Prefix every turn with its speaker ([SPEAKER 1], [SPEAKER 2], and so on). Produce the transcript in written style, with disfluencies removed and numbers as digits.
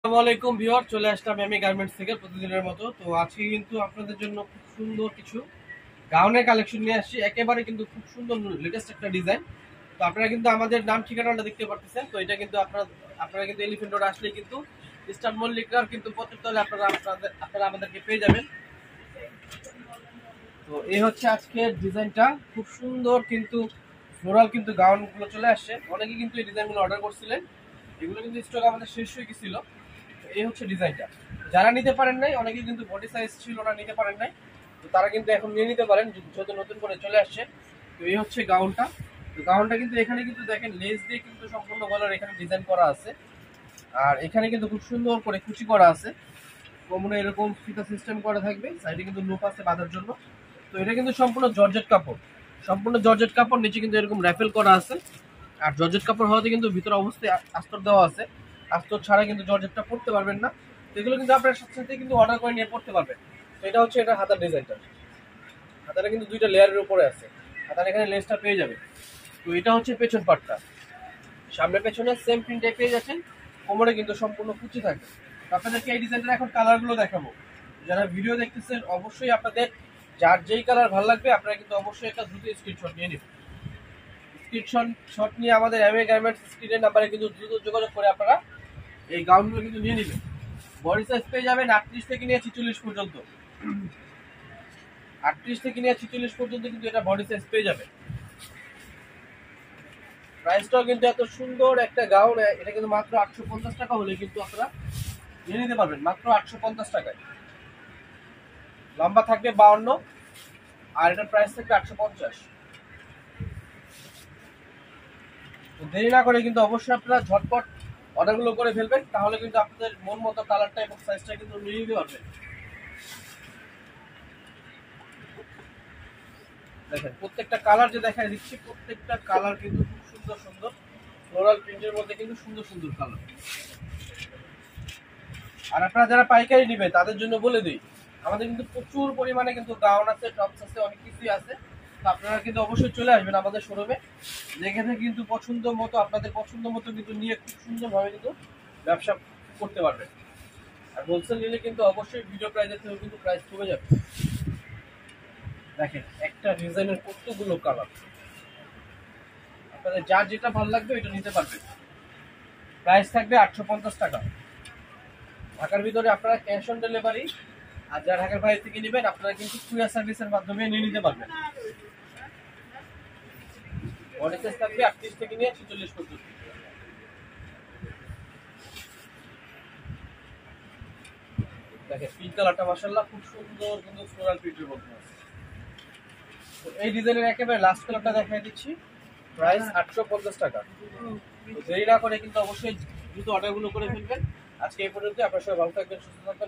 [SPEAKER 1] আসসালামু আলাইকুম ভিউয়ার, চলে আসলাম আমি গার্মেন্টস থেকে প্রতিদিনের মতো। তো আজকে কিন্তু আপনাদের জন্য খুব সুন্দর কিছু গাউনের কালেকশন নিয়ে আসছি, একেবারে কিন্তু খুব সুন্দর লেটেস্ট একটা ডিজাইন। তো আপনারা কিন্তু আমাদের নাম ঠিকানাটা দেখতে পাচ্ছেন। তো এটা কিন্তু আপনারা কিন্তু এলিফ্যান্ট রোড আসলেই কিন্তু ইস্টার্ন মল্লিকার কিন্তু প্রত্যেক তলে আপনারা আমাদেরকে পেয়ে যাবেন। তো এই হচ্ছে আজকের ডিজাইনটা, খুব সুন্দর কিন্তু ফ্লোরাল কিন্তু গাউনগুলো চলে আসছে। অনেকে কিন্তু এই ডিজাইনগুলো অর্ডার করছিলেন, এগুলো কিন্তু স্টক আমাদের শেষ হয়ে গেছিল। এই হচ্ছে ডিজাইনটা, যারা নিতে পারেন নাই, অনেকে কিন্তু বডি সাইজ ছিল না, নিতে পারেন নাই, তো তারা কিন্তু এখন নিয়ে নিতে পারেন যেহেতু নতুন করে চলে আসছে। তো এই হচ্ছে গাউনটা। তো গাউনটা কিন্তু এখানে কিন্তু দেখেন লেস দিয়ে কিন্তু সম্পূর্ণ গলার এখানে ডিজাইন করা আছে, আর এখানে কিন্তু খুব সুন্দর করে কুচি করা আছে। কোমরে এরকম ফিতা সিস্টেম করা থাকবে, সাইডে কিন্তু লুপ আছে বাঁধার জন্য। তো এটা কিন্তু সম্পূর্ণ জর্জেট কাপড়, সম্পূর্ণ জর্জেট কাপড়, নিচে কিন্তু এরকম র্যাফেল করা আছে। আর জর্জেট কাপড় হওয়াতে কিন্তু ভিতরে অবস্থায় আস্তর দেওয়া আছে, আস্তর ছাড়া কিন্তু জর্জেটটা পরতে পারবেন না। এগুলো কিন্তু আপনার সাথে সাথে কিন্তু অর্ডার করে নিয়ে পড়তে পারবেন। তো এটা হচ্ছে এটা হাতার ডিজাইনটা, হাতাটা কিন্তু দুইটা লেয়ারের উপরে আছে, হাতার এখানে লেসটা পেয়ে যাবে। তো এটা হচ্ছে পেছন পাটটা, সামনে পেছনে সেম প্রিন্টে পেয়ে যাচ্ছেন। কোমরে কিন্তু সম্পূর্ণ কুচি থাকে। তো আপনাদেরকে এই ডিজাইনটার এখন কালারগুলো দেখাবো। যারা ভিডিও দেখতেছেন অবশ্যই আপনাদের যার যেই কালার ভালো লাগবে আপনারা কিন্তু অবশ্যই একটা দ্রুত স্ক্রিনশট নিয়ে নেবেন। স্ক্রিনশট নিয়ে আমাদের এমএ গার্মেন্টস স্ক্রিনের নাম্বারে কিন্তু দ্রুত যোগাযোগ করে আপনারা এই গাউনগুলো কিন্তু নিয়ে নেবেন। বডি সাইজ পেয়ে যাবেন 38 থেকে নিয়ে 46 পর্যন্ত, 38 থেকে নিয়ে 46 পর্যন্ত কিন্তু এটা বডি সাইজ পেয়ে যাবে। প্রাইসটাও কিন্তু এত সুন্দর একটা গাউন, এটা কিন্তু মাত্র 850 টাকা হলে কিন্তু আপনারা নিয়ে নিতে পারবেন, মাত্র 850 টাকায়। লম্বা থাকবে 52, আর এটার প্রাইস থাকবে 850। তো দেরি না করে কিন্তু অবশ্যই আপনারা ঝটপট অর্ডারগুলো করে ফেলবেন, তাহলে কিন্তু আপনাদের মন মতো কালারটা এবং সাইজটা কিন্তু নিয়ে নিতে পারবেন। দেখেন প্রত্যেকটা কালার যে দেখাই দিচ্ছি, প্রত্যেকটা কালার কিন্তু খুব সুন্দর সুন্দর ফ্লোরাল প্রিন্টের মধ্যে কিন্তু সুন্দর সুন্দর কালার। আর আপনারা যারা পাইকারি নেবে তাদের জন্য বলে দিই, আমাদের কিন্তু প্রচুর পরিমাণে কিন্তু গাউন আছে, টপস আছে, অনেক কিছুই আছে। তো আপনারা কিন্তু অবশ্যই চলে আসবেন আমাদের শোরুমে, দেখে কিন্তু পছন্দ মতো আপনাদের পছন্দ মতো কিন্তু নিয়ে খুব সুন্দরভাবে কিন্তু ব্যবসা করতে পারবেন। আর হোলসেল নিলে কিন্তু অবশ্যই ভিডিও প্রাইসের থেকে কিন্তু প্রাইস কমে যাবে। দেখেন একটা ডিজাইনের কতগুলো কালার, আপনাদের যার যেটা ভালো লাগবে ওইটা নিতে পারবেন। প্রাইস থাকবে 850 টাকা। ঢাকার ভিতরে আপনারা ক্যাশ অন ডেলিভারি, আর যারা ঢাকার বাইরে থেকে নেবেন আপনারা কিন্তু কুরিয়ার সার্ভিসের মাধ্যমে নিয়ে নিতে পারবেন। বডি সাইজ থাকবে 38 থেকে নিয়ে 46 পর্যন্ত। দেখেন পিঙ্ক কালারটা মাশাআল্লাহ খুব সুন্দর কিন্তু ফ্লোরাল প্রিন্টের মধ্যে আছে। তো এই ডিজাইনের একেবারে লাস্ট কালারটা দেখাই দিচ্ছি, প্রাইস 850 টাকা। তো দেরি না করে কিন্তু অবশ্যই দ্রুত অর্ডারগুলো করে ফেলবেন। আজকে এই পর্যন্ত, আপনারা সবাই ভালো থাকবেন, সুস্থ থাকবেন।